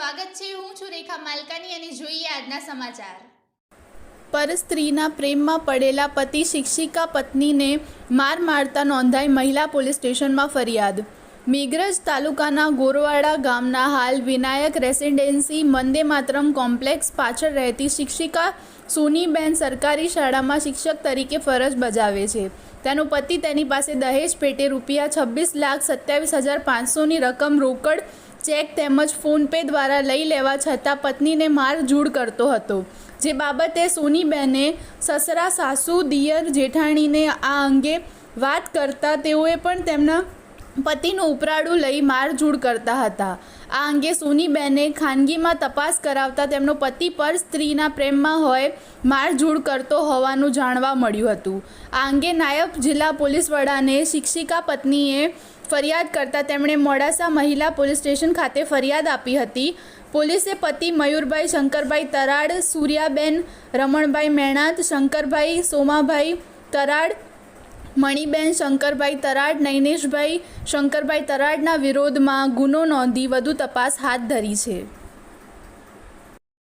સ્વાગત છે। હું છું રેખા માલકાની અને જોઈએ આજના સમાચાર। પરસ્ત્રીના પ્રેમમાં પડેલા પતિ શિક્ષિકા પત્નીને માર મારતા નોંધાઈ મહિલા પોલીસ સ્ટેશનમાં ફરિયાદ। મેઘરજ તાલુકાના ગોરવાડા ગામના હાલ વિનાયક રેસિડેન્સી વંદે માતરમ કોમ્પ્લેક્સ પાછળ રહેતી શિક્ષિકા સોનીબેન સરકારી શાળામાં શિક્ષક તરીકે ફરજ બજાવે છે। તેનો પતિ તેની પાસે દહેજ પેટે ₹20,27,500ની રકમ રોકડ ચેક તેમજ ફોનપે દ્વારા લઈ લેવા છતાં પત્નીને મારઝૂડ કરતો હતો, જે બાબતે સોનીબેને સસરા, સાસુ, દિયર, જેઠાણીને આ અંગે વાત કરતા તેઓએ પણ તેમના પતિનું ઉપરાડું લઈ મારઝૂડ કરતા હતા। આ અંગે સોનીબેને ખાનગીમાં તપાસ કરાવતા તેમનો પતિ પર સ્ત્રીના પ્રેમમાં હોય મારઝૂડ કરતો હોવાનું જાણવા મળ્યું હતું। આ અંગે નાયબ જિલ્લા પોલીસ વડાને શિક્ષિકા પત્નીએ ફરિયાદ કરતા તેમણે મોડાસા મહિલા પોલીસ સ્ટેશન ખાતે ફરિયાદ આપી હતી। પોલીસે પતિ મયુરભાઈ શંકરભાઈ તરાડ, સૂર્યાબેન રમણભાઈ મેણાત, શંકરભાઈ સોમાભાઈ તરાડ, મણિબેન શંકરભાઈ તરાડ, નૈનેશભાઈ શંકરભાઈ તરાડના વિરોધમાં ગુનો નોંધી વધુ તપાસ હાથ ધરી છે।